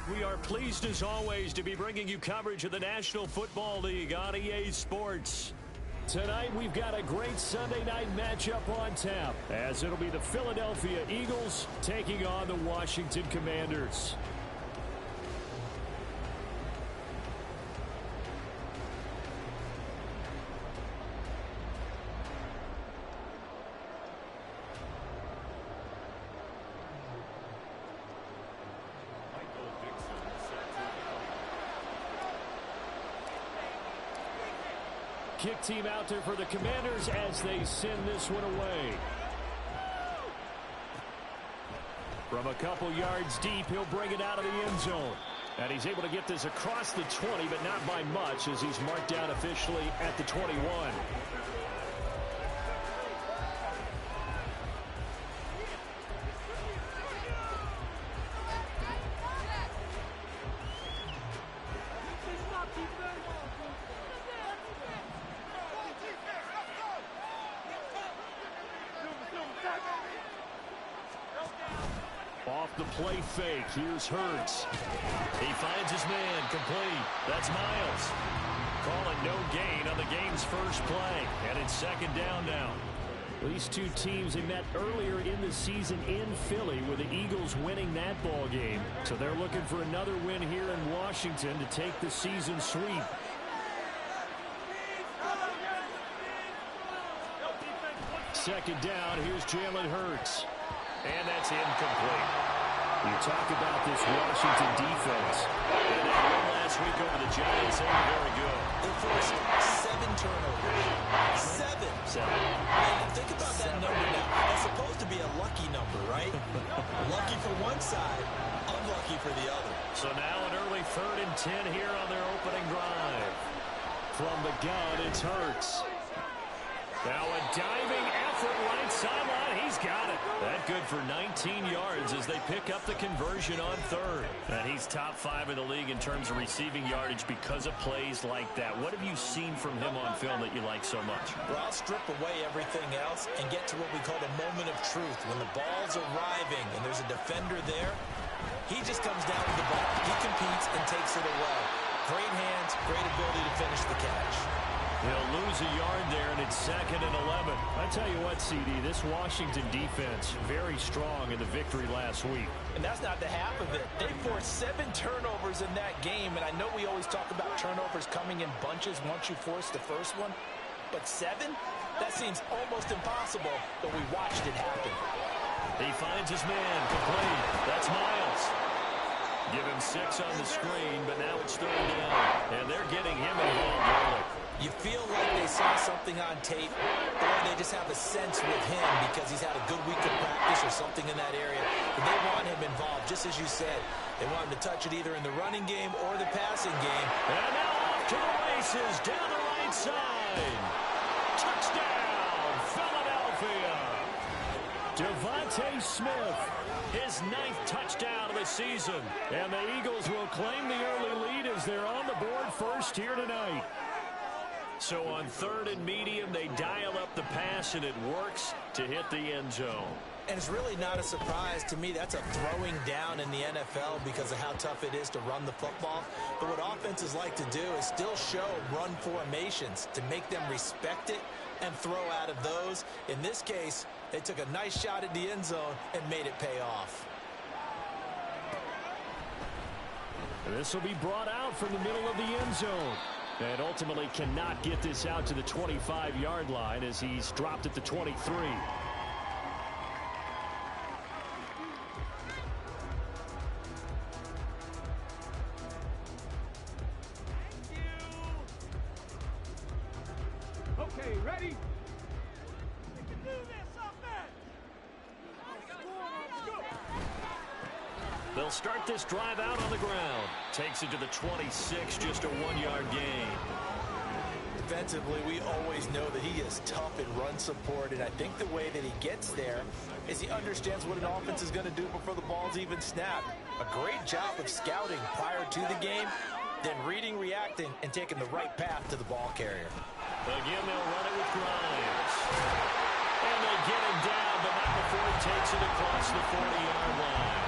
We are pleased as always to be bringing you coverage of the National Football League on EA Sports. Tonight we've got a great Sunday night matchup on tap, as it'll be the Philadelphia Eagles taking on the Washington Commanders. Kick team out there for the Commanders as they send this one away. From a couple yards deep, he'll bring it out of the end zone. And he's able to get this across the 20, but not by much, as he's marked down officially at the 21. Off the play fake, here's Hurts. He finds his man, complete. That's Miles. Calling no gain on the game's first play. And it's second down now. These two teams, they met earlier in the season in Philly, with the Eagles winning that ball game. So they're looking for another win here in Washington to take the season sweep. Second down, here's Jalen Hurts. And that's incomplete. You talk about this Washington defense. And that win last week over the Giants, they were very good. They forced 7 turnovers. 7. And think about that number now. It's supposed to be a lucky number, right? Lucky for one side, unlucky for the other. So now an early 3rd and 10 here on their opening drive. From the gun, it's Hurts. Now a diving effort right sideline. He's got it. That good for 19 yards as they pick up the conversion on 3rd. And he's top 5 in the league in terms of receiving yardage because of plays like that. What have you seen from him on film that you like so much? Well, I'll strip away everything else and get to what we call the moment of truth. When the ball's arriving and there's a defender there, he just comes down with the ball. He competes and takes it away. Great hands, great ability to finish the catch. He'll lose a yard there, and it's 2nd and 11. I tell you what, CD, this Washington defense, very strong in the victory last week. And that's not the half of it. They forced 7 turnovers in that game, and I know we always talk about turnovers coming in bunches once you force the first one, but 7? That seems almost impossible, but we watched it happen. He finds his man, complete. That's Miles. Give him 6 on the screen, but now it's 3rd down, and they're getting him involved early. You feel like they saw something on tape, or they just have a sense with him because he's had a good week of practice or something in that area. And they want him involved, just as you said. They want him to touch it either in the running game or the passing game. And now off to the races, down the right side. Touchdown, Philadelphia. Devontae Smith, his 9th touchdown of the season. And the Eagles will claim the early lead as they're on the board first here tonight. So on 3rd and medium, they dial up the pass, and it works to hit the end zone. And it's really not a surprise to me. That's a throwing down in the NFL because of how tough it is to run the football. But what offenses like to do is still show run formations to make them respect it and throw out of those. In this case, they took a nice shot at the end zone and made it pay off. This will be brought out from the middle of the end zone. And ultimately cannot get this out to the 25-yard line as he's dropped at the 23. Okay, ready? They'll start this drive out on the ground. Takes it to the 26, just a 1-yard gain. Defensively, we always know that he is tough in run support, and I think the way that he gets there is he understands what an offense is going to do before the ball's even snapped. A great job of scouting prior to the game, then reading, reacting, and taking the right path to the ball carrier. Again, they'll run it with Grimes. And they get him down, but not before he takes it across the 40-yard line.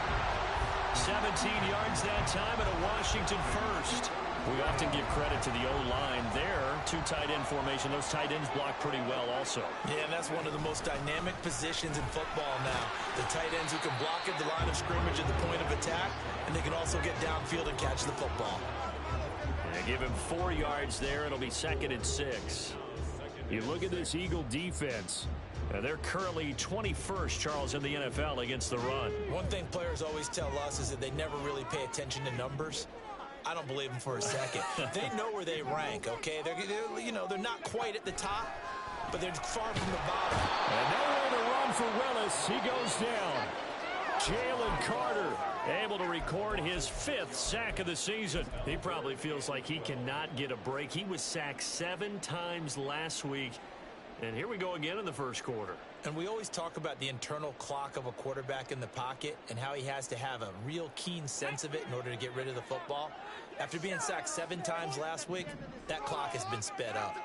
17 yards that time and a Washington first. We often give credit to the O-line there. Two tight end formation. Those tight ends block pretty well also. Yeah, and that's one of the most dynamic positions in football now. The tight ends who can block at the line of scrimmage at the point of attack, and they can also get downfield and catch the football. And give him 4 yards there. It'll be 2nd and 6. You look at this Eagle defense. They're currently 21st, Charles, in the NFL against the run. One thing players always tell us is that they never really pay attention to numbers. I don't believe them for a second. They know where they rank, okay? They're not quite at the top, but they're far from the bottom. And nowhere to run for Willis. He goes down. Jalen Carter able to record his 5th sack of the season. He probably feels like he cannot get a break. He was sacked 7 times last week. And here we go again in the first quarter. And we always talk about the internal clock of a quarterback in the pocket and how he has to have a real keen sense of it in order to get rid of the football. After being sacked 7 times last week, that clock has been sped up.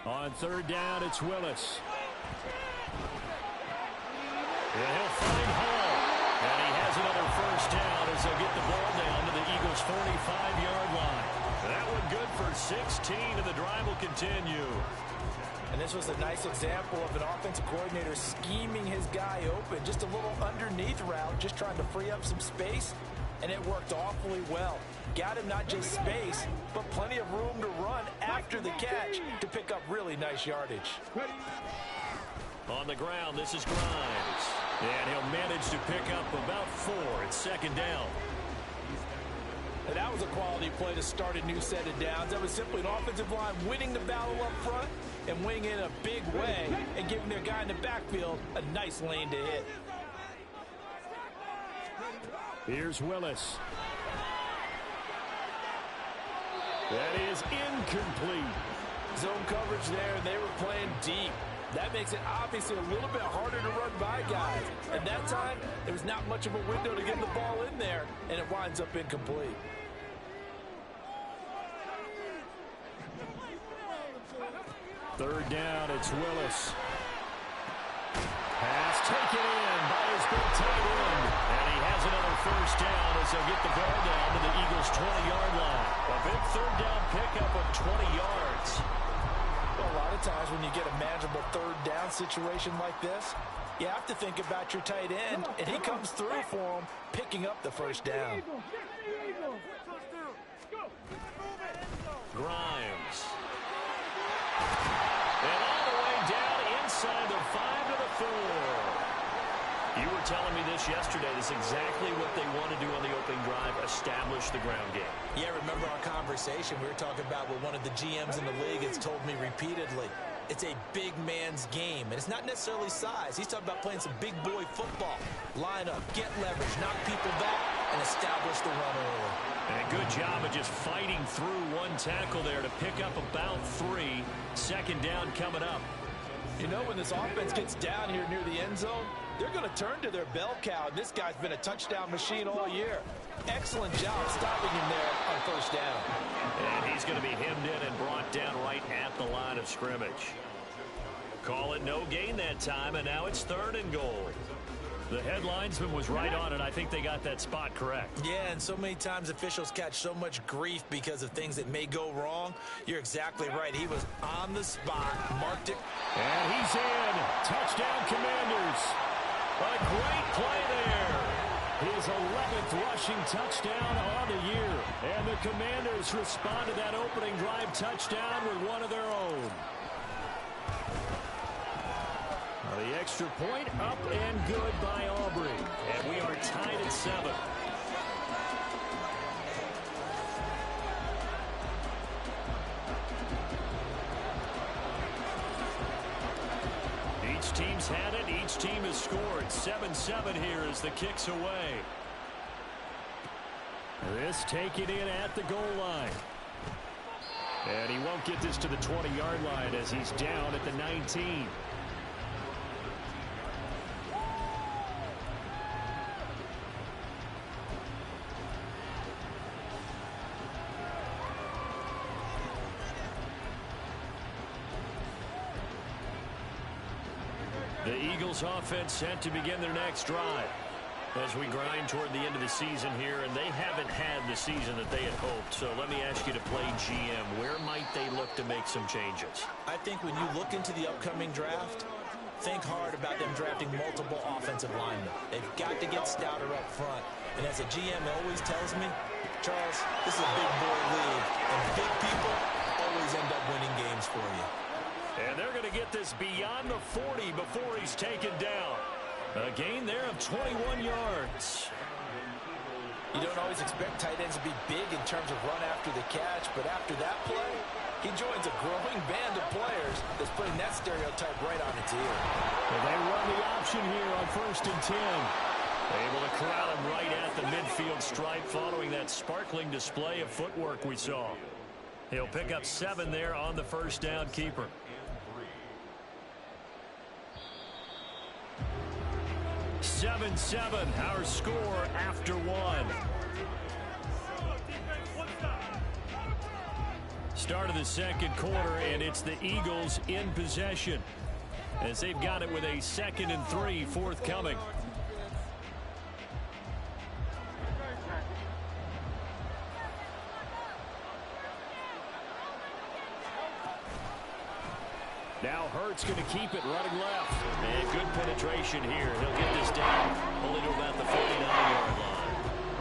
On 3rd down, it's Willis. And he'll find Hall. And he has another first down as they'll get the ball down to the Eagles' 45-yard line. That one good for 16, and the drive will continue. And this was a nice example of an offensive coordinator scheming his guy open. Just a little underneath route, just trying to free up some space, and it worked awfully well. Got him not just space, but plenty of room to run after the catch to pick up really nice yardage. On the ground, this is Grimes. And he'll manage to pick up about 4. It's 2nd down. And that was a quality play to start a new set of downs. That was simply an offensive line winning the battle up front and winning in a big way and giving their guy in the backfield a nice lane to hit. Here's Willis. That is incomplete. Zone coverage there, and they were playing deep. That makes it obviously a little bit harder to run by guys. At that time, there was not much of a window to get the ball in there, and it winds up incomplete. Third down, it's Willis. Pass taken in by his big tight end. And he has another first down as they'll get the ball down to the Eagles' 20-yard line. A big 3rd down pickup of 20 yards. Well, a lot of times when you get a manageable 3rd down situation like this, you have to think about your tight end, and he comes through for him, picking up the first down. Grimes. And all the way down inside the 5 to the 4. You were telling me this yesterday. This is exactly what they want to do on the opening drive, establish the ground game. Yeah, remember our conversation? We were talking about what one of the GMs in the league has told me repeatedly. It's a big man's game, and it's not necessarily size. He's talking about playing some big boy football. Line up, get leverage, knock people back, and establish the run early. And a good job of just fighting through one tackle there to pick up about 3. 2nd down coming up. You know, when this offense gets down here near the end zone, they're going to turn to their bell cow. This guy's been a touchdown machine all year. Excellent job stopping him there on first down. And he's going to be hemmed in and brought down right at the line of scrimmage. Call it no gain that time, and now it's 3rd and goal. The headlinesman was right on it. I think they got that spot correct. Yeah, and so many times officials catch so much grief because of things that may go wrong. You're exactly right. He was on the spot, marked it. And he's in. Touchdown, Commanders. A great play there. His 11th rushing touchdown on the year. And the Commanders respond to that opening drive touchdown with one of their own. The extra point up and good by Aubrey. And we are tied at 7. Each team's had it. Each team has scored. 7-7 here as the kick's away. This taken in at the goal line. And he won't get this to the 20-yard line as he's down at the 19. The Eagles offense set to begin their next drive. As we grind toward the end of the season here, and they haven't had the season that they had hoped. So let me ask you to play GM. Where might they look to make some changes? I think when you look into the upcoming draft, think hard about them drafting multiple offensive linemen. They've got to get stouter up front. And as a GM always tells me, Charles, this is a big boy league, and big people always end up winning games for you. And they're going to get this beyond the 40 before he's taken down. A gain there of 21 yards. You don't always expect tight ends to be big in terms of run after the catch, but after that play, he joins a growing band of players that's putting that stereotype right on its ear. Well, they run the option here on 1st and 10. Able to corral him right at the midfield stripe following that sparkling display of footwork we saw. He'll pick up 7 there on the first down keeper. Seven, our score after 1. Start of the second quarter, and it's the Eagles in possession as they've got it with a 2nd and 3 forthcoming. Now Hurts going to keep it running left. And good penetration here. He'll get this down only to about the 49-yard line.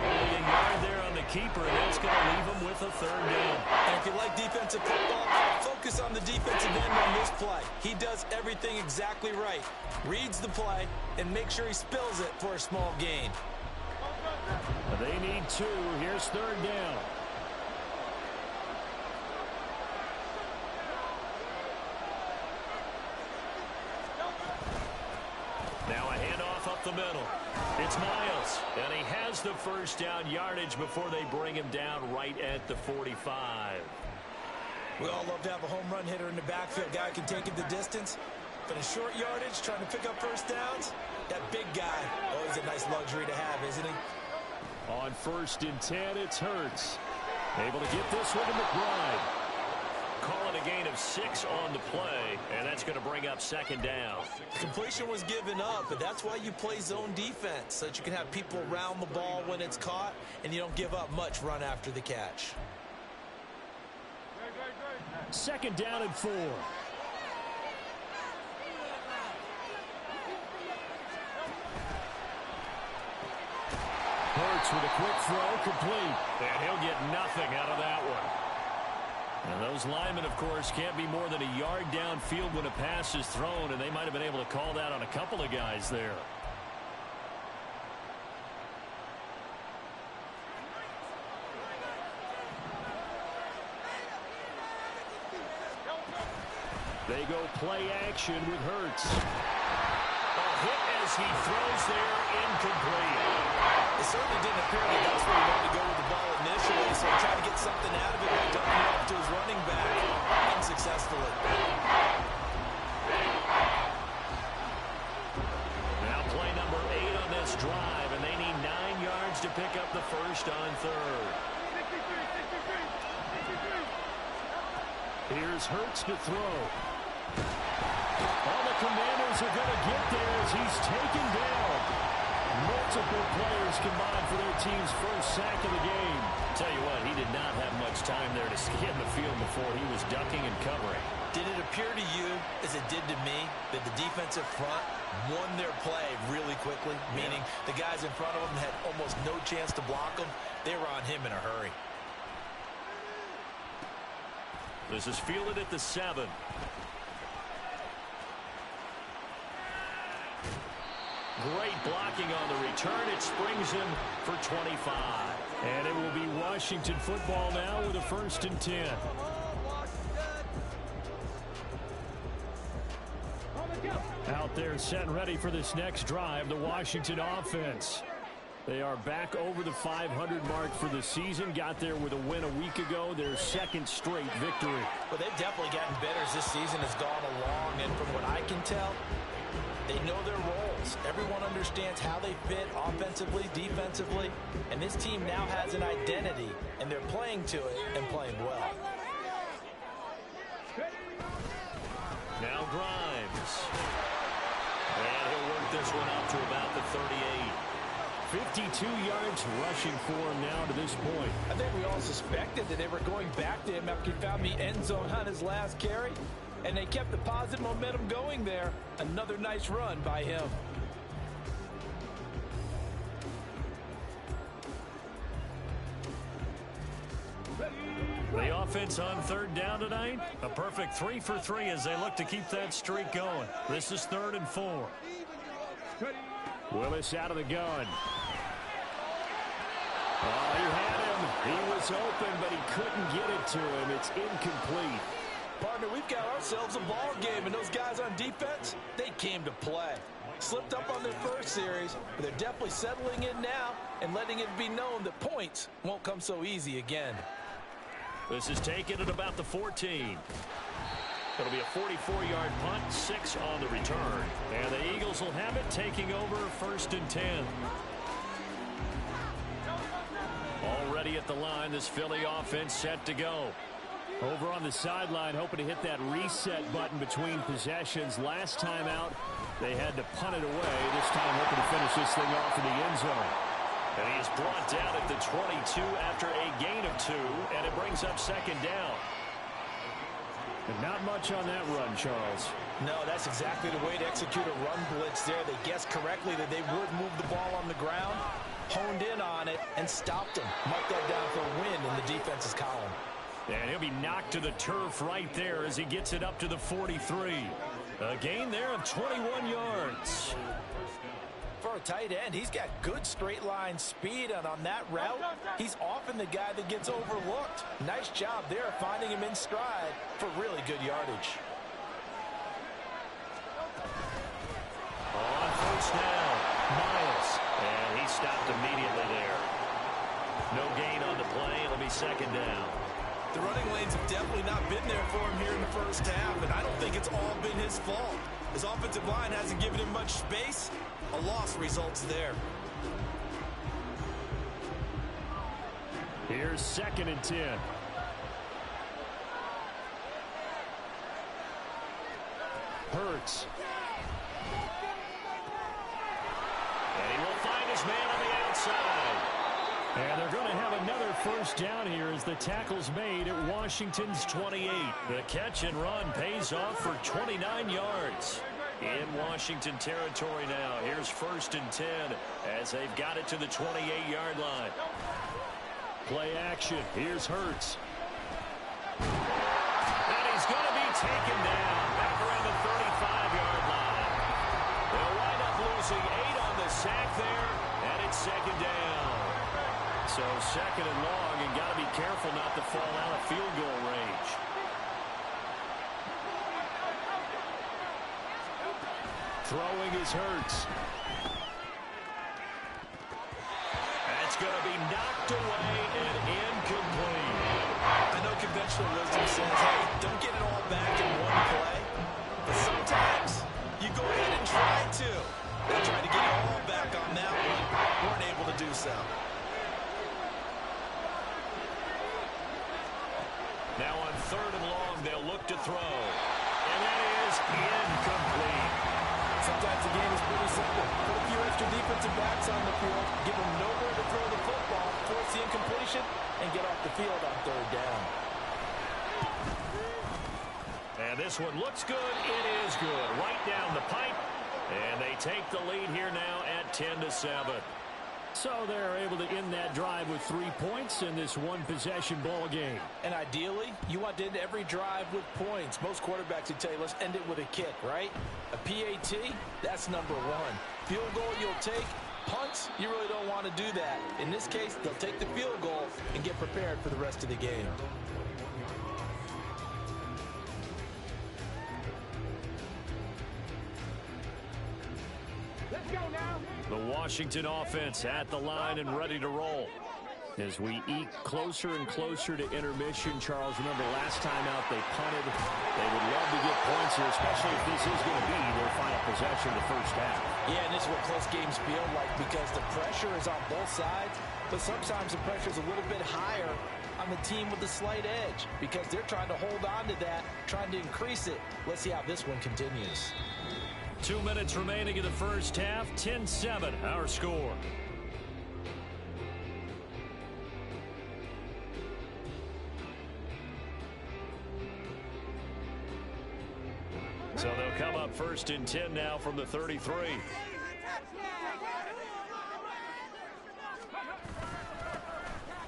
Only a yard there on the keeper, and that's going to leave him with a 3rd down. And if you like defensive football, focus on the defensive end on this play. He does everything exactly right. Reads the play and make sure he spills it for a small gain. They need 2. Here's 3rd down. Now a handoff up the middle. It's Miles, and he has the first down yardage before they bring him down right at the 45. We all love to have a home run hitter in the backfield. Guy can take it the distance. But in short yardage, trying to pick up first downs, that big guy, always a nice luxury to have, isn't he? On 1st and 10, it's Hurts. Able to get this one to McBride. Call it a gain of 6 on the play, and that's going to bring up 2nd down. Completion was given up, but that's why you play zone defense, so that you can have people around the ball when it's caught, and you don't give up much run after the catch. 2nd down and 4. Hurts with a quick throw, complete. And he'll get nothing out of that one. And those linemen, of course, can't be more than a yard downfield when a pass is thrown, and they might have been able to call that on a couple of guys there. They go play action with Hurts. A hit as he throws there, incomplete. It certainly didn't appear that that's where he wanted to go with the ball initially, so he tried to get something out of it by dumping it off to his running back unsuccessfully. Now play number 8 on this drive, and they need 9 yards to pick up the first on 3rd. Here's Hurts to throw. All the Commanders are going to get there as he's taken down. Multiple players combined for their team's first sack of the game. Tell you what, he did not have much time there to scan the field before he was ducking and covering. Did it appear to you, as it did to me, that the defensive front won their play really quickly? Meaning the guys in front of them had almost no chance to block him. They were on him in a hurry. This is fielded at the 7. Great blocking on the return. It springs him for 25. And it will be Washington football now with a 1st and 10. Out there set and ready for this next drive, the Washington offense. They are back over the 500 mark for the season. Got there with a win a week ago, their 2nd straight victory. Well, they've definitely gotten better as this season has gone along. And from what I can tell, they know their roles. Everyone understands how they fit offensively, defensively. And this team now has an identity, and they're playing to it and playing well. Now Grimes. And he'll work this one up to about the 38. 52 yards rushing for him now to this point. I think we all suspected that they were going back to him after he found the end zone on his last carry, and they kept the positive momentum going there. Another nice run by him. The offense on third down tonight, a perfect 3 for 3 as they look to keep that streak going. This is 3rd and 4. Willis out of the gun. Oh, he had him. He was open, but he couldn't get it to him. It's incomplete. Partner, we've got ourselves a ball game, and those guys on defense, they came to play. Slipped up on their first series, but they're definitely settling in now and letting it be known that points won't come so easy again. This is taken at about the 14. It'll be a 44-yard punt, 6 on the return. And the Eagles will have it, taking over 1st and 10. Already at the line, this Philly offense set to go. Over on the sideline, hoping to hit that reset button between possessions. Last time out, they had to punt it away. This time hoping to finish this thing off in the end zone. And he is brought down at the 22 after a gain of 2, and it brings up 2nd down. And not much on that run, Charles. No, that's exactly the way to execute a run blitz there. They guessed correctly that they would move the ball on the ground, honed in on it, and stopped them. Mark that down for a win in the defense's column. And he'll be knocked to the turf right there as he gets it up to the 43. A gain there of 21 yards. For a tight end, he's got good straight line speed, and on that route, he's often the guy that gets overlooked. Nice job there finding him in stride for really good yardage. On 1st down, Miles. And he stopped immediately there. No gain on the play. It'll be 2nd down. The running lanes have definitely not been there for him here in the first half, and I don't think it's all been his fault. His offensive line hasn't given him much space. A loss results there. Here's 2nd and 10. Hurts. And he will find his man on the outside. And they're going to have another 1st down here as the tackle's made at Washington's 28. The catch and run pays off for 29 yards. In Washington territory now. Here's 1st and 10 as they've got it to the 28-yard line. Play action. Here's Hurts. And he's going to be taken down back around the 35-yard line. They'll wind up losing 8 on the sack there, and it's 2nd down. So 2nd and long, and got to be careful not to fall out of field goal range. Throwing is Hurts. That's going to be knocked away and incomplete. I know conventional wisdom says, hey, don't get it all back in one play. But sometimes you go ahead and try to. They tried to get it all back on that one. Weren't able to do so. Now on 3rd and long, they'll look to throw. And that is incomplete. Sometimes the game is pretty simple. Put a few extra defensive backs on the field, give them nowhere to throw the football, force the incompletion, and get off the field on 3rd down. And this one looks good. It is good. Right down the pipe. And they take the lead here now at 10-7. So they're able to end that drive with 3 points in this one-possession ball game. And ideally, you want to end every drive with points. Most quarterbacks would tell you, let's end it with a kick, right? A PAT, that's number 1. Field goal you'll take. Punts, you really don't want to do that. In this case, they'll take the field goal and get prepared for the rest of the game. The Washington offense at the line and ready to roll. As we eke closer and closer to intermission, Charles, remember last time out they punted. They would love to get points here, especially if this is going to be their final possession of the first half. Yeah, and this is what close games feel like because the pressure is on both sides, but sometimes the pressure is a little bit higher on the team with the slight edge because they're trying to hold on to that, trying to increase it. Let's see how this one continues. 2 minutes remaining in the first half, 10-7 our score. So they'll come up 1st and 10 now from the 33.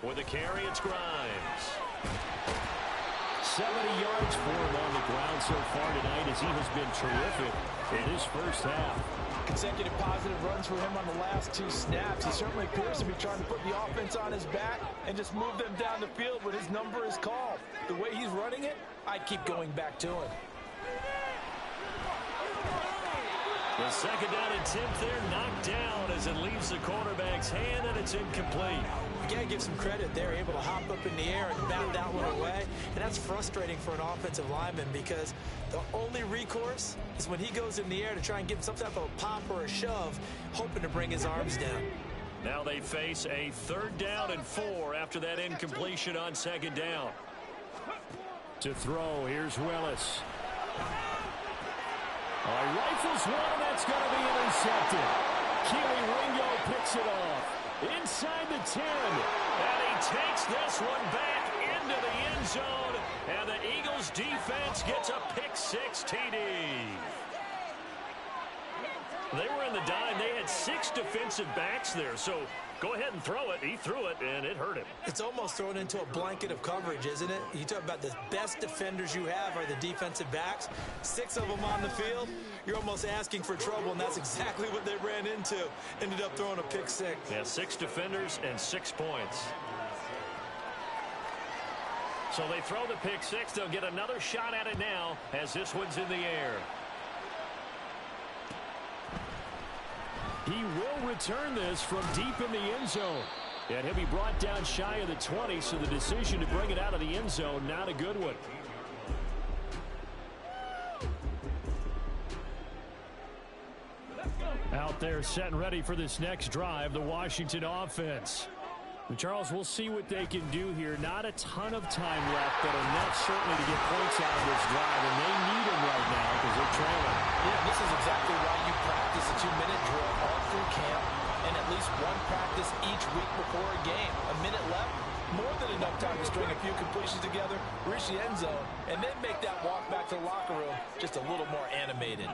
With a carry, it's Grimes. 70 yards for him on the ground so far tonight as he has been terrific in his first half. Consecutive positive runs for him on the last 2 snaps. He certainly appears to be trying to put the offense on his back and just move them down the field when his number is called. The way he's running it, I'd keep going back to him. The 2nd down attempt there knocked down as it leaves the quarterback's hand, and it's incomplete. You got to give some credit. They're able to hop up in the air and bat that one away. And that's frustrating for an offensive lineman because the only recourse is when he goes in the air to try and give some type of a pop or a shove, hoping to bring his arms down. Now they face a 3rd down and 4 after that incompletion on 2nd down. To throw, here's Willis. Rifles one, and that's going to be intercepted. Keely Ringo picks it off. Inside the 10. And he takes this one back into the end zone. And the Eagles defense gets a pick-6 TD. They were in the dime. They had 6 defensive backs there. So go ahead and throw it. He threw it, and it hurt him. It's almost thrown into a blanket of coverage, isn't it? You talk about the best defenders you have are the defensive backs. 6 of them on the field. You're almost asking for trouble, and that's exactly what they ran into. Ended up throwing a pick-6. Yeah, 6 defenders and 6 points. So they throw the pick-6. They'll get another shot at it now as this one's in the air. He will return this from deep in the end zone. And he'll be brought down shy of the 20, so the decision to bring it out of the end zone, not a good one. Out there set and ready for this next drive, the Washington offense. And Charles, we'll see what they can do here. Not a ton of time left, but enough certainly to get points out of this drive, and they need them right now because they're trailing. Yeah, this is exactly why you practice a 2-minute drill all through camp and at least one practice each week before a game. A minute left, more than enough time to string a few completions together, reach the end zone, and then make that walk back to the locker room just a little more animated.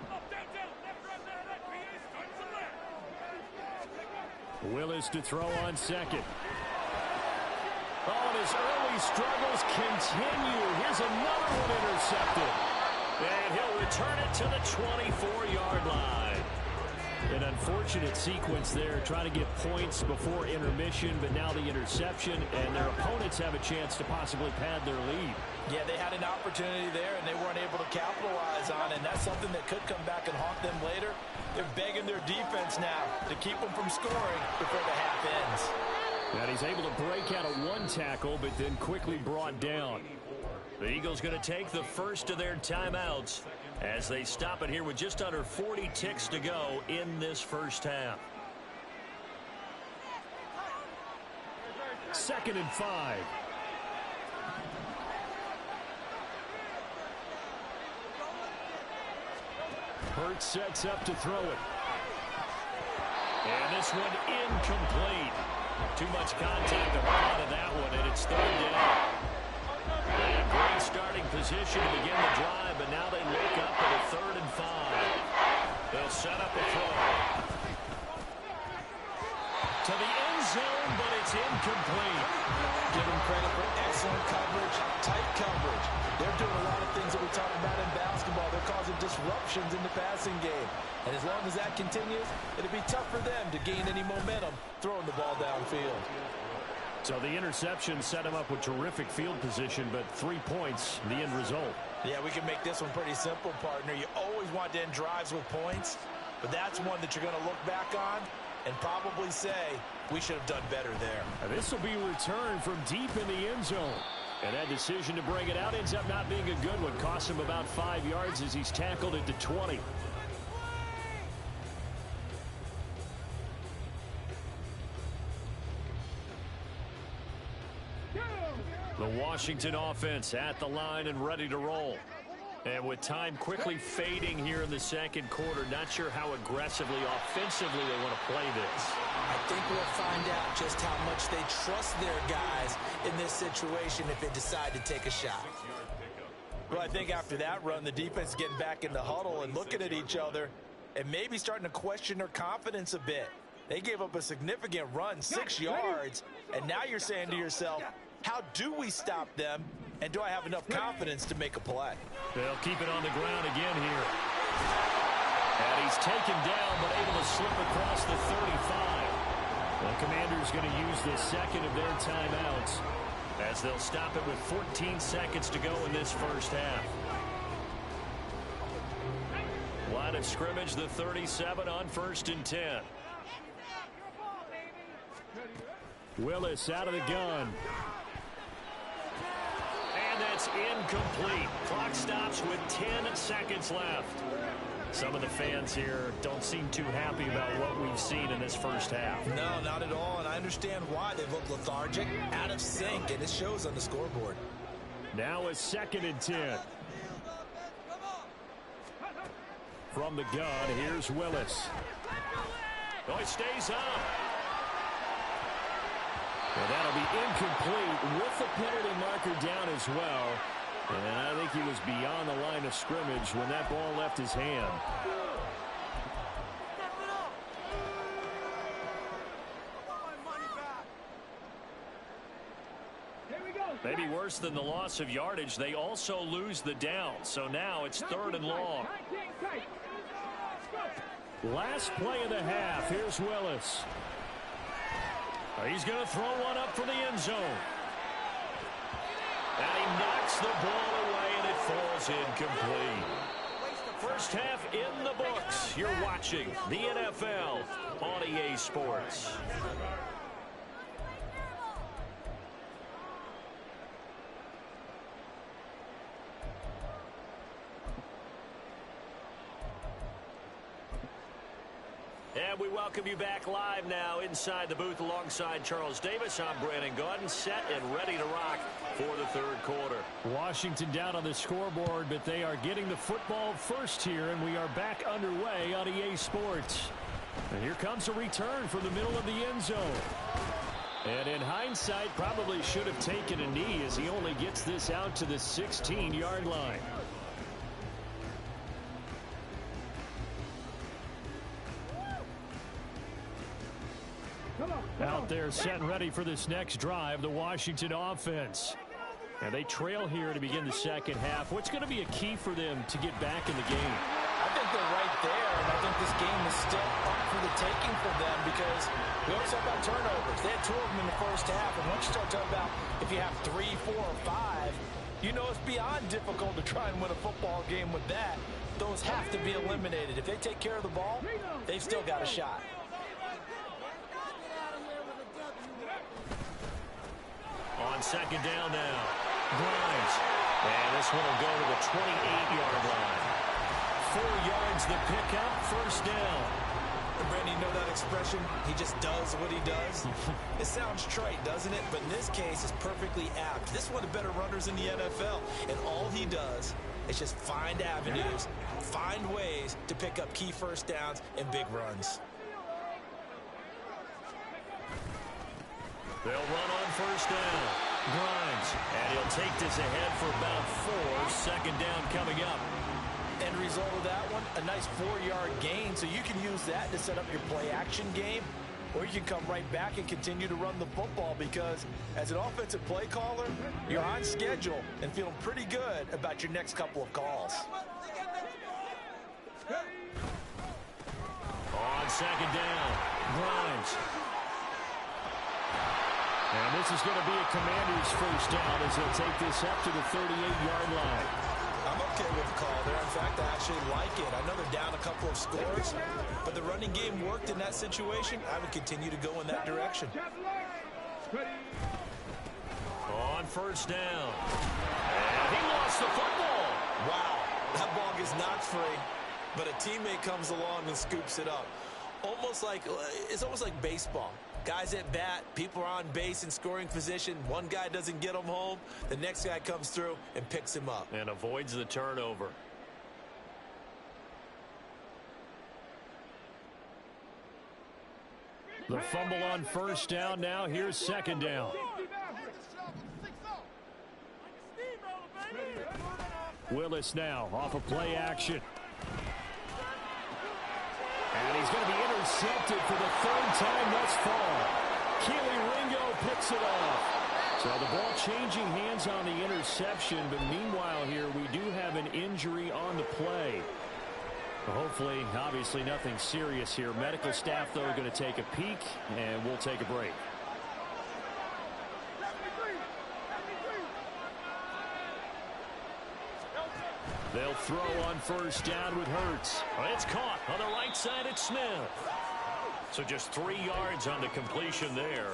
Willis to throw on 2nd. Oh, and his early struggles continue. Here's another one intercepted. And he'll return it to the 24-yard line. An unfortunate sequence there, trying to get points before intermission, but now the interception, and their opponents have a chance to possibly pad their lead. Yeah, they had an opportunity there, and they weren't able to capitalize on it, and that's something that could come back and haunt them later. They're begging their defense now to keep them from scoring before the half ends. And he's able to break out of 1 tackle, but then quickly brought down. The Eagles going to take the first of their timeouts as they stop it here with just under 40 ticks to go in this first half. 2nd and 5. Hurts sets up to throw it. And this one incomplete. Too much contact to hold out of that one, and it's 3rd down. And a great starting position to begin the drive, but now they look up at a 3rd and 5. They'll set up a throw. To the end zone, but it's incomplete. Give them credit for excellent coverage, tight coverage. They're doing a lot of things that we talk about in basketball. They're causing disruptions in the passing game. And as long as that continues, it'll be tough for them to gain any momentum throwing the ball downfield. So the interception set him up with terrific field position, but 3 points, the end result. Yeah, we can make this one pretty simple, partner. You always want to end drives with points, but that's one that you're going to look back on and probably say, we should have done better there. And this will be returned from deep in the end zone. And that decision to bring it out ends up not being a good one. Costs him about 5 yards as he's tackled at the 20. The Washington offense at the line and ready to roll. And with time quickly fading here in the 2nd quarter, not sure how aggressively, offensively they want to play this. I think we'll find out just how much they trust their guys in this situation if they decide to take a shot. Well, I think after that run, the defense is getting back in the huddle and looking at each other and maybe starting to question their confidence a bit. They gave up a significant run, 6 yards, and now you're saying to yourself, how do we stop them, and do I have enough confidence to make a play? They'll keep it on the ground again here. And he's taken down, but able to slip across the 35. The Commanders going to use the second of their timeouts as they'll stop it with 14 seconds to go in this first half. Line of scrimmage, the 37 on 1st and 10. Willis out of the gun. And that's incomplete. Clock stops with 10 seconds left. Some of the fans here don't seem too happy about what we've seen in this first half. No, not at all, and I understand why. They look lethargic, out of sync, and it shows on the scoreboard. Now a 2nd and 10. From the gun, here's Willis. Oh, he stays up. Well, that'll be incomplete with the penalty marker down as well. And I think he was beyond the line of scrimmage when that ball left his hand. Maybe worse than the loss of yardage, they also lose the down. So now it's 3rd and long. Last play of the half. Here's Willis. He's going to throw one up for the end zone. And he knocks the ball away, and it falls incomplete. First half in the books. You're watching the NFL on EA Sports. And we welcome you back live now inside the booth alongside Charles Davis. I'm Brandon Gaudin, set and ready to rock for the 3rd quarter. Washington down on the scoreboard, but they are getting the football first here, and we are back underway on EA Sports. And here comes a return from the middle of the end zone. And in hindsight, probably should have taken a knee as he only gets this out to the 16-yard line. Out there set and ready for this next drive, the Washington offense. And they trail here to begin the second half. What's going to be a key for them to get back in the game? I think they're right there, and I think this game is still up for the taking for them because we always talk about turnovers. They had 2 of them in the first half, and once you start talking about if you have 3, 4, or 5, you know it's beyond difficult to try and win a football game with that. Those have to be eliminated. If they take care of the ball, they've still got a shot. On 2nd down now, Grimes. And this one will go to the 28-yard line. 4 yards the pickup, 1st down. And Brandon, you know that expression? He just does what he does. It sounds trite, doesn't it? But in this case, it's perfectly apt. This is one of the better runners in the NFL. And all he does is just find avenues, find ways to pick up key first downs and big runs. They'll run on 1st down. Grimes. And he'll take this ahead for about 4. 2nd down coming up. End result of that one, a nice 4-yard gain. So you can use that to set up your play-action game, or you can come right back and continue to run the football because as an offensive play caller, you're on schedule and feeling pretty good about your next couple of calls. On 2nd down, Grimes. And this is going to be a Commanders first down as they'll take this up to the 38-yard line. I'm okay with the call there. In fact, I actually like it. I know they're down a couple of scores, but the running game worked in that situation. I would continue to go in that direction. On 1st down. And he lost the football. Wow, that ball gets knocked free, but a teammate comes along and scoops it up. It's almost like baseball. Guys at bat, people are on base in scoring position. One guy doesn't get him home. The next guy comes through and picks him up. And avoids the turnover. The fumble on 1st down now. Here's 2nd down. Willis now off of play action. And he's going to be intercepted for the third time thus far. Keely Ringo picks it off. So the ball changing hands on the interception, but meanwhile here we do have an injury on the play. Hopefully, obviously nothing serious here. Medical staff, though, going to take a peek, and we'll take a break. They'll throw on first down with Hurts. It's caught on the right side at Smith. So just 3 yards on the completion there.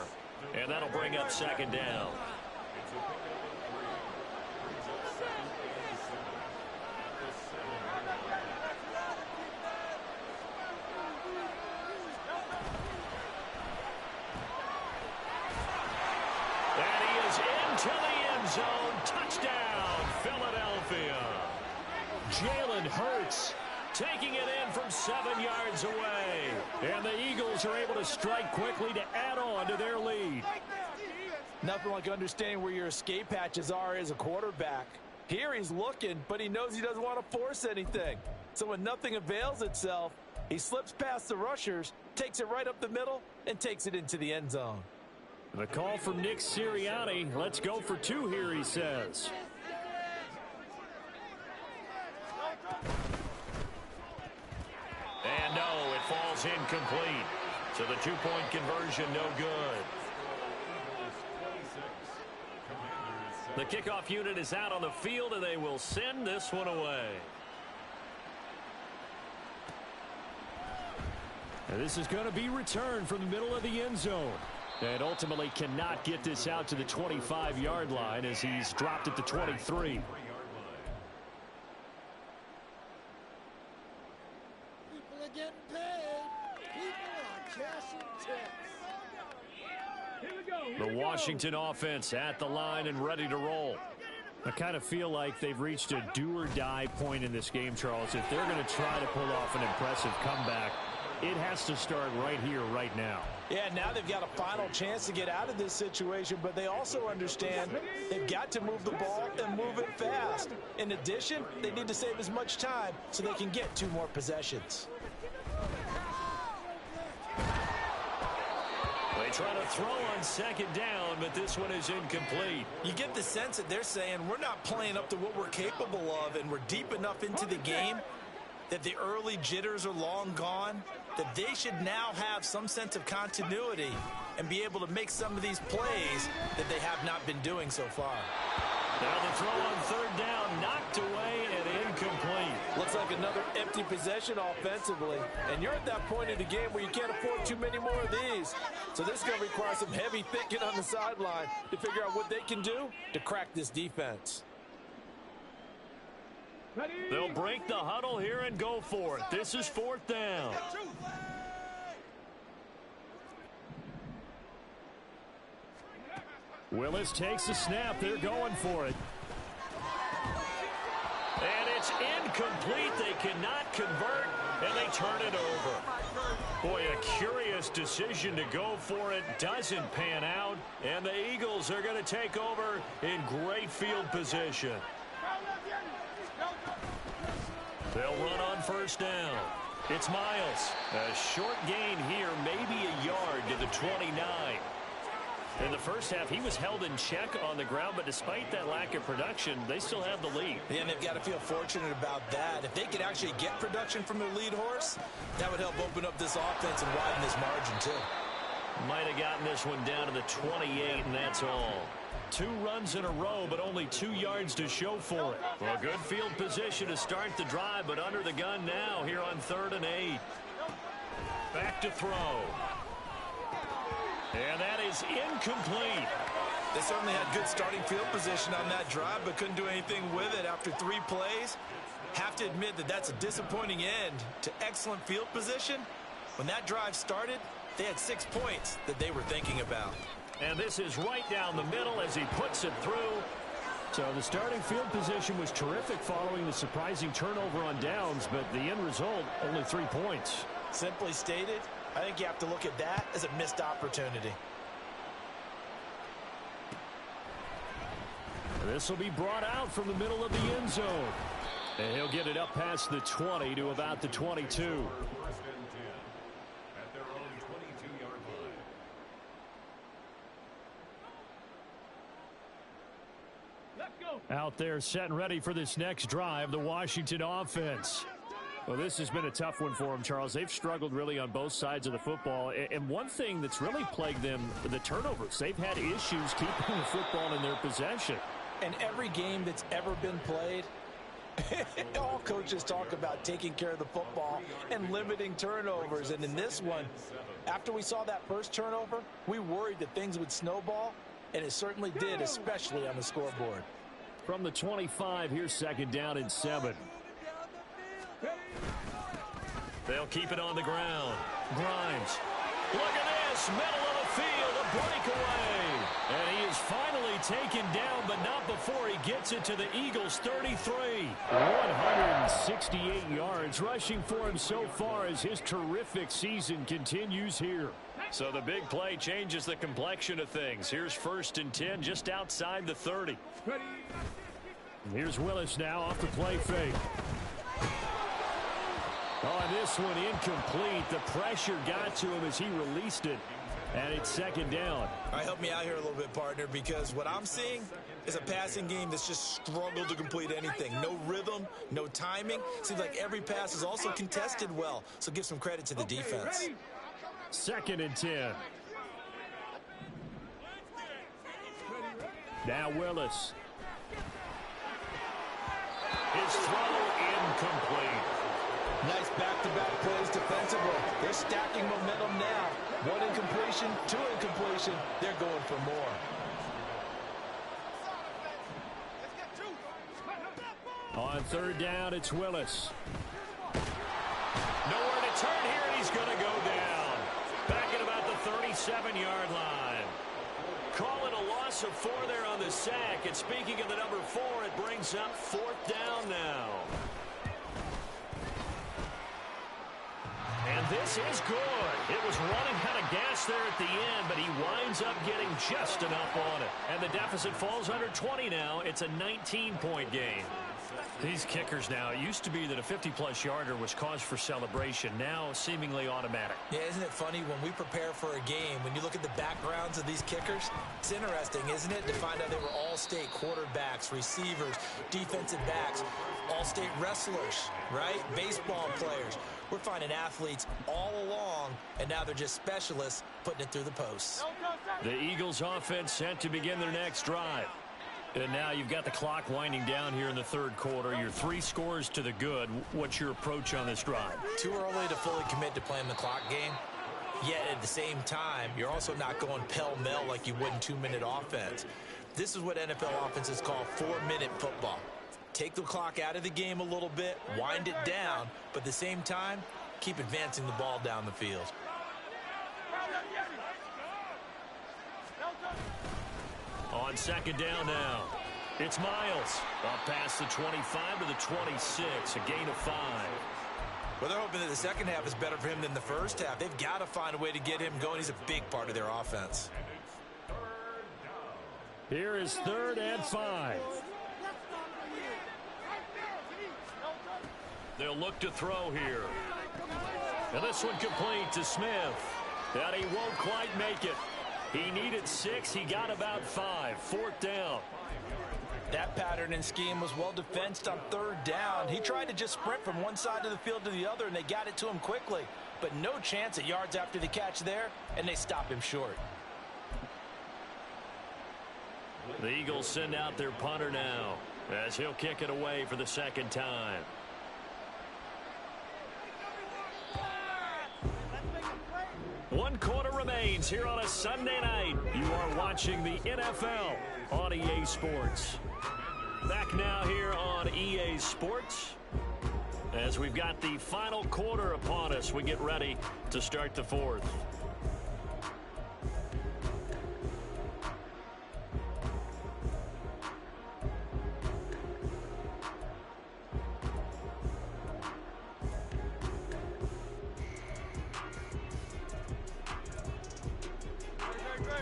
And that'll bring up second down. And he is into the end zone. Touchdown, Philadelphia. Jalen Hurts taking it in from 7 yards away. And the Eagles are able to strike quickly to add on to their lead. Nothing like understanding where your escape hatches are as a quarterback. Here he's looking, but he knows he doesn't want to force anything. So when nothing avails itself, he slips past the rushers, takes it right up the middle, and takes it into the end zone. The call from Nick Sirianni. Let's go for 2 here, he says. And no, it falls incomplete. So the 2-point conversion no good. The kickoff unit is out on the field, and they will send this one away. And this is going to be returned from the middle of the end zone. And ultimately cannot get this out to the 25-yard line as he's dropped at the 23. People are getting paid. People are cashing checks. The Washington offense at the line and ready to roll. I kind of feel like they've reached a do-or-die point in this game, Charles. If they're going to try to pull off an impressive comeback, it has to start right here, right now. Yeah, now they've got a final chance to get out of this situation, but they also understand they've got to move the ball and move it fast. In addition, they need to save as much time so they can get 2 more possessions. They try to throw on second down, but this one is incomplete. You get the sense that they're saying we're not playing up to what we're capable of, and we're deep enough into the game that the early jitters are long gone, that they should now have some sense of continuity and be able to make some of these plays that they have not been doing so far. Now the throw on third down, knocked away and incomplete. Looks like another empty possession offensively, and you're at that point in the game where you can't afford too many more of these. So this is going to require some heavy thinking on the sideline to figure out what they can do to crack this defense. They'll break the huddle here and go for it. This is 4th down. Willis takes the snap. They're going for it. And it's incomplete. They cannot convert, and they turn it over. Boy, a curious decision to go for it. Doesn't pan out, and the Eagles are going to take over in great field position. They'll run on first down. It's Miles. A short gain here, maybe a yard to the 29. In the first half, he was held in check on the ground, but despite that lack of production, they still have the lead. Yeah, and they've got to feel fortunate about that. If they could actually get production from their lead horse, that would help open up this offense and widen this margin, too. Might have gotten this one down to the 28, and that's all. 2 runs in a row, but only 2 yards to show for it. Well, good field position to start the drive, but under the gun now here on 3rd and 8. Back to throw. And that is incomplete. They certainly had good starting field position on that drive, but couldn't do anything with it after 3 plays. Have to admit that that's a disappointing end to excellent field position. When that drive started, they had 6 points that they were thinking about. And this is right down the middle as he puts it through. So the starting field position was terrific following the surprising turnover on downs, but the end result, only 3 points. Simply stated, I think you have to look at that as a missed opportunity. This will be brought out from the middle of the end zone. And he'll get it up past the 20 to about the 22. First and 10 at their own 22-yard line. Out there set and ready for this next drive, the Washington offense. Well, this has been a tough one for them, Charles. They've struggled really on both sides of the football. And one thing that's really plagued them, the turnovers. They've had issues keeping the football in their possession. And every game that's ever been played, all coaches talk about taking care of the football and limiting turnovers. And in this one, after we saw that first turnover, we worried that things would snowball, and it certainly did, especially on the scoreboard. From the 25, here's second down and 7. They'll keep it on the ground. Grimes. Look at this. Middle of the field. A breakaway. And he is finally taken down, but not before he gets it to the Eagles' 33. 168 yards rushing for him so far as his terrific season continues here. So the big play changes the complexion of things. Here's first and 10 just outside the 30. Here's Willis now off the play fake. Oh, this one incomplete. The pressure got to him as he released it. And it's second down. All right, help me out here a little bit, partner, because what I'm seeing is a passing game that's just struggled to complete anything. No rhythm, no timing. Seems like every pass is also contested well. So give some credit to the defense. Second and 10. Now Willis. His throw incomplete. Nice back-to-back plays defensively. They're stacking momentum now. One incompletion, two incompletion. They're going for more. On third down, it's Willis. Nowhere to turn here, and he's going to go down. Back at about the 37-yard line. Call it a loss of 4 there on the sack. And speaking of the number 4, it brings up fourth down now. And this is good. It was running out of gas there at the end, but he winds up getting just enough on it. And the deficit falls under 20 now. It's a 19-point game. These kickers now, it used to be that a 50-plus yarder was cause for celebration. Now seemingly automatic. Yeah, isn't it funny when we prepare for a game, when you look at the backgrounds of these kickers, it's interesting, isn't it, to find out they were all-state quarterbacks, receivers, defensive backs, all-state wrestlers, right? Baseball players. We're finding athletes all along, and now they're just specialists putting it through the posts. The Eagles offense set to begin their next drive. And now you've got the clock winding down here in the third quarter. You're 3 scores to the good. What's your approach on this drive? Too early to fully commit to playing the clock game. Yet at the same time, you're also not going pell-mell like you would in 2-minute offense. This is what NFL offenses call 4-minute football. Take the clock out of the game a little bit, wind it down, but at the same time, keep advancing the ball down the field. On second down now, it's Miles. Up past the 25 to the 26, a gain of 5. Well, they're hoping that the second half is better for him than the first half. They've got to find a way to get him going. He's a big part of their offense. Here is third and 5. They'll look to throw here. And this one complete to Smith. And he won't quite make it. He needed 6. He got about 5. Fourth down. That pattern and scheme was well defensed on third down. He tried to just sprint from one side of the field to the other, and they got it to him quickly. But no chance at yards after the catch there, and they stop him short. The Eagles send out their punter now, as he'll kick it away for the second time. One quarter remains here on a Sunday night. You are watching the NFL on EA Sports. Back now here on EA Sports. As we've got the final quarter upon us, we get ready to start the fourth.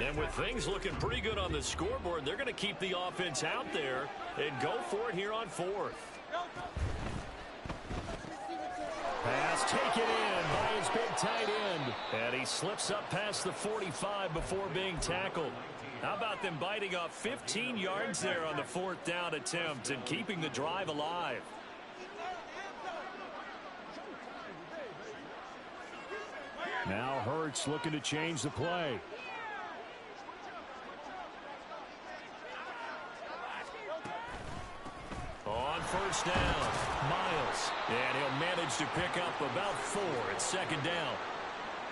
And with things looking pretty good on the scoreboard, they're going to keep the offense out there and go for it here on fourth. Pass taken in by his big tight end. And he slips up past the 45 before being tackled. How about them biting off 15 yards there on the fourth down attempt and keeping the drive alive? Now Hurts looking to change the play. On first down, Miles. And he'll manage to pick up about 4 at second down.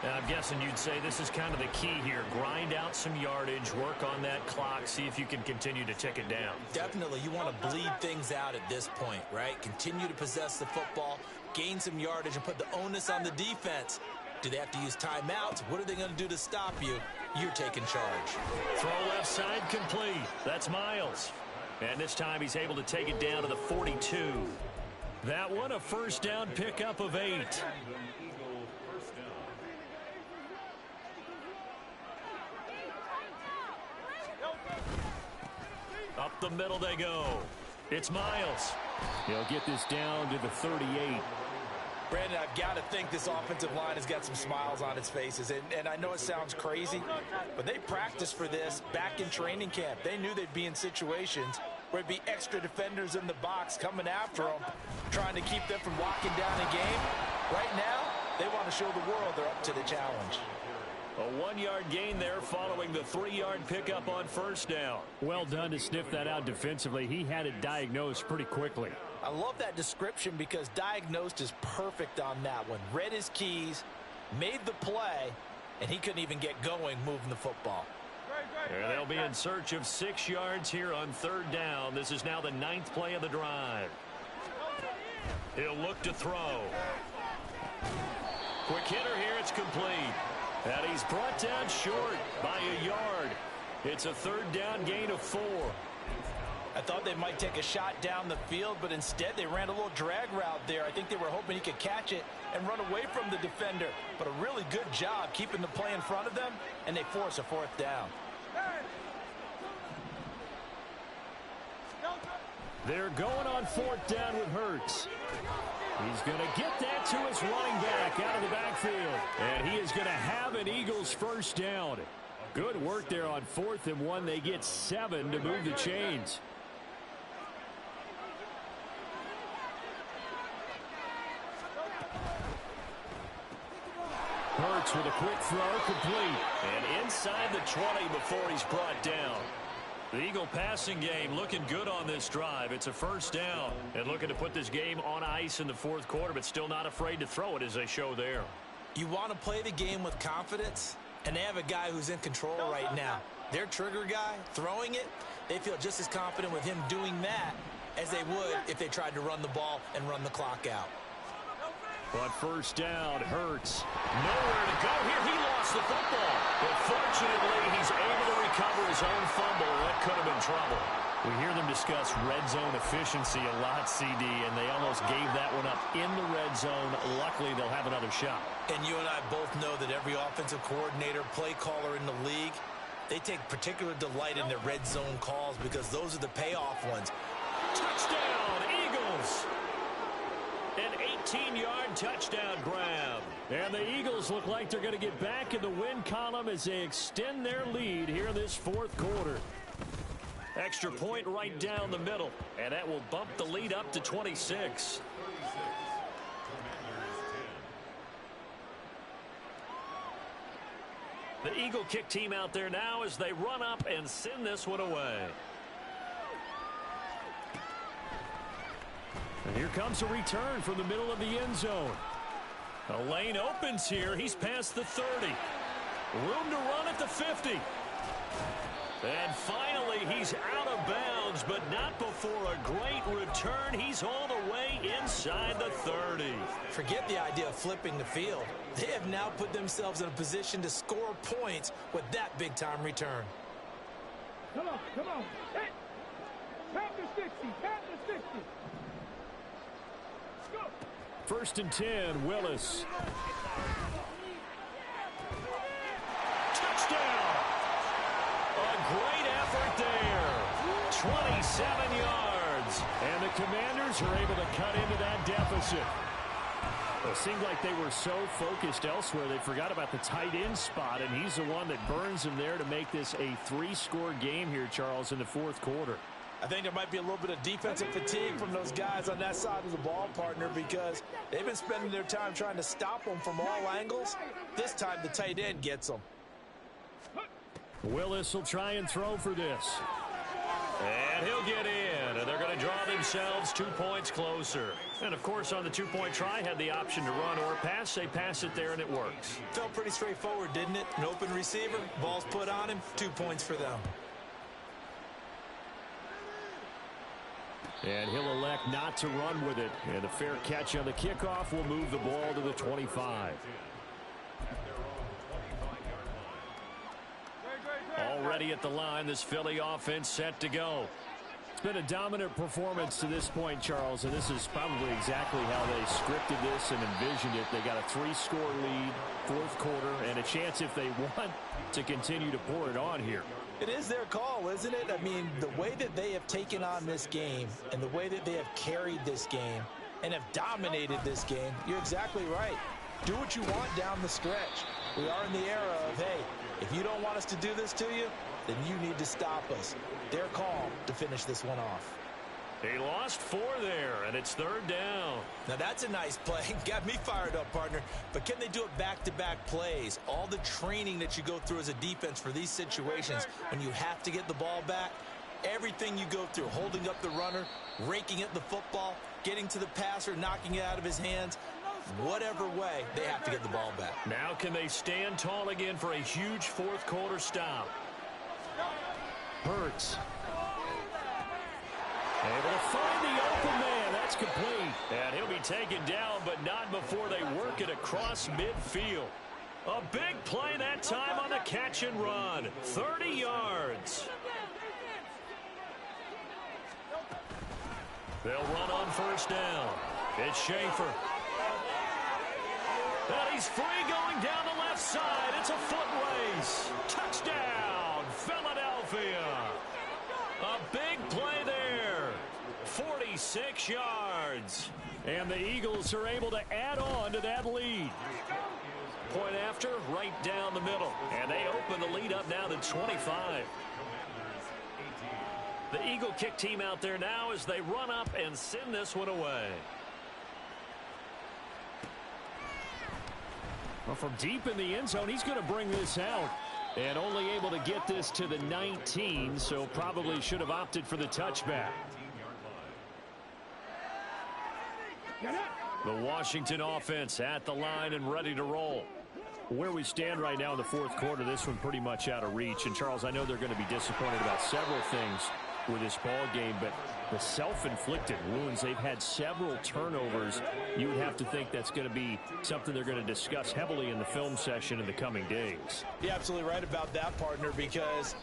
And I'm guessing you'd say this is kind of the key here. Grind out some yardage, work on that clock, see if you can continue to tick it down. Definitely, you want to bleed things out at this point, right? Continue to possess the football, gain some yardage, and put the onus on the defense. Do they have to use timeouts? What are they going to do to stop you? You're taking charge. Throw left side complete. That's Miles. And this time he's able to take it down to the 42. That one a first down pickup of 8. Up the middle they go. It's Miles. He'll get this down to the 38. Brandon, I've got to think this offensive line has got some smiles on its faces. And I know it sounds crazy, but they practiced for this back in training camp. They knew they'd be in situations where it'd be extra defenders in the box coming after them, trying to keep them from locking down a game. Right now, they want to show the world they're up to the challenge. A 1-yard gain there following the 3-yard pickup on first down. Well done to sniff that out defensively. He had it diagnosed pretty quickly. I love that description because diagnosed is perfect on that one. Read his keys, made the play, and he couldn't even get going moving the football. And they'll be in search of 6 yards here on third down. This is now the 9th play of the drive. He'll look to throw. Quick hitter here, it's complete. And he's brought down short by a yard. It's a third down gain of 4. I thought they might take a shot down the field, but instead they ran a little drag route there. I think they were hoping he could catch it and run away from the defender. But a really good job keeping the play in front of them, and they force a 4th down. They're going on 4th down with Hurts. He's going to get that to his running back out of the backfield. And he is going to have an Eagles first down. Good work there on 4th and 1. They get 7 to move the chains. Hurts with a quick throw, complete. And inside the 20 before he's brought down. The Eagle passing game looking good on this drive. It's a first down. And looking to put this game on ice in the 4th quarter, but still not afraid to throw it as they show there. You want to play the game with confidence, and they have a guy who's in control right now. Their trigger guy, throwing it, they feel just as confident with him doing that as they would if they tried to run the ball and run the clock out. But first down, Hurts. Nowhere to go here. He lost the football. But fortunately, he's able to recover his own fumble. That could have been trouble. We hear them discuss red zone efficiency a lot, CD, and they almost gave that one up in the red zone. Luckily, they'll have another shot. And you and I both know that every offensive coordinator, play caller in the league, they take particular delight in their red zone calls because those are the payoff ones. Touchdown, Eagles! An 18-yard touchdown grab. And the Eagles look like they're going to get back in the win column as they extend their lead here in this 4th quarter. Extra point right down the middle, and that will bump the lead up to 26. The Eagle kick team out there now as they run up and send this one away. And here comes a return from the middle of the end zone. A lane opens here. He's past the 30. Room to run at the 50. And finally, he's out of bounds, but not before a great return. He's all the way inside the 30. Forget the idea of flipping the field. They have now put themselves in a position to score points with that big-time return. Come on, come on. Hey, tap the 60, tap the 60. Let's go. 1st and 10, Willis. Touchdown! A great effort there. 27 yards. And the Commanders are able to cut into that deficit. It seemed like they were so focused elsewhere, they forgot about the tight end spot, and he's the one that burns them there to make this a 3-score game here, Charles, in the fourth quarter. I think there might be a little bit of defensive fatigue from those guys on that side of the ball, partner, because they've been spending their time trying to stop them from all angles. This time the tight end gets them. Willis will try and throw for this. And he'll get in, and they're going to draw themselves 2 points closer. And, of course, on the two-point try, had the option to run or pass. They pass it there, and it works. Felt pretty straightforward, didn't it? An open receiver, ball's put on him, 2 points for them. And he'll elect not to run with it. And a fair catch on the kickoff will move the ball to the 25. Already at the line, this Philly offense set to go. It's been a dominant performance to this point, Charles, and this is probably exactly how they scripted this and envisioned it. They got a 3-score lead, fourth quarter, and a chance, if they want, to continue to pour it on here. It is their call, isn't it? I mean, the way that they have taken on this game and the way that they have carried this game and have dominated this game, you're exactly right. Do what you want down the stretch. We are in the era of, hey, if you don't want us to do this to you, then you need to stop us. Their call to finish this one off. He lost 4 there, and it's third down. Now, that's a nice play. Got me fired up, partner. But can they do it back-to-back plays? All the training that you go through as a defense for these situations, when you have to get the ball back, everything you go through, holding up the runner, raking at the football, getting to the passer, knocking it out of his hands, whatever way, they have to get the ball back. Now can they stand tall again for a huge fourth quarter stop? Hurts. Able to find the open man. That's complete. And he'll be taken down, but not before they work it across midfield. A big play that time on the catch and run. 30 yards. They'll run on first down. It's Schaefer. And he's free going down the left side. It's a foot race. Touchdown, Philadelphia. A big play there. 46 yards. And the Eagles are able to add on to that lead. Point after, right down the middle. And they open the lead up now to 25. The Eagle kick team out there now as they run up and send this one away. Well, from deep in the end zone, he's going to bring this out. And only able to get this to the 19, so probably should have opted for the touchback. The Washington offense at the line and ready to roll. Where we stand right now in the fourth quarter, this one pretty much out of reach. And, Charles, I know they're going to be disappointed about several things with this ball game, but the self-inflicted wounds, they've had several turnovers. You would have to think that's going to be something they're going to discuss heavily in the film session in the coming days. You're absolutely right about that, partner, because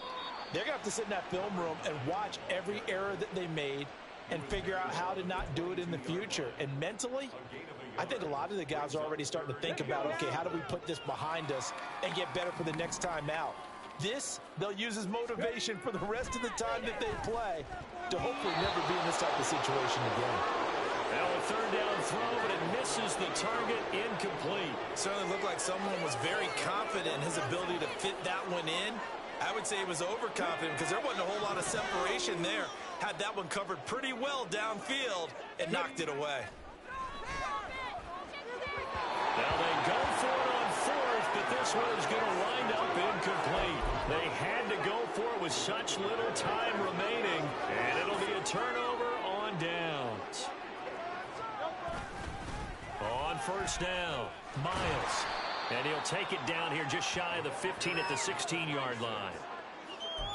they're going to have to sit in that film room and watch every error that they made and figure out how to not do it in the future. And mentally, I think a lot of the guys are already starting to think about, okay, how do we put this behind us and get better for the next time out? This, they'll use as motivation for the rest of the time that they play to hopefully never be in this type of situation again. Now a third down throw, but it misses the target, incomplete. Certainly looked like someone was very confident in his ability to fit that one in. I would say he was overconfident because there wasn't a whole lot of separation there. Had that one covered pretty well downfield and knocked it away. Now they go for it on fourth, but this one is going to wind up incomplete. They had to go for it with such little time remaining, and it'll be a turnover on downs. On first down, Miles. And he'll take it down here just shy of the 15 at the 16-yard line.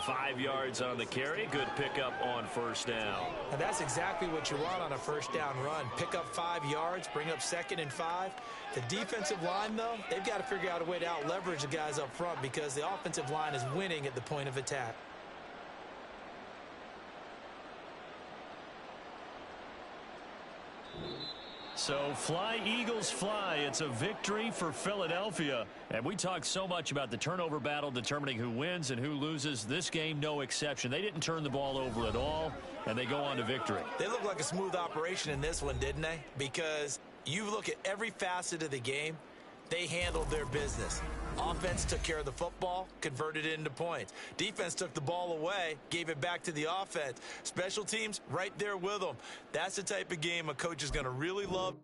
5 yards on the carry. Good pickup on first down. And that's exactly what you want on a first down run. Pick up 5 yards, bring up 2nd and 5. The defensive line, though, they've got to figure out a way to out-leverage the guys up front because the offensive line is winning at the point of attack. So fly, Eagles, fly. It's a victory for Philadelphia. And we talked so much about the turnover battle determining who wins and who loses. This game, no exception. They didn't turn the ball over at all, and they go on to victory. They look like a smooth operation in this one, didn't they? Because you look at every facet of the game, they handled their business. Offense took care of the football, converted it into points. Defense took the ball away, gave it back to the offense. Special teams, right there with them. That's the type of game a coach is going to really love.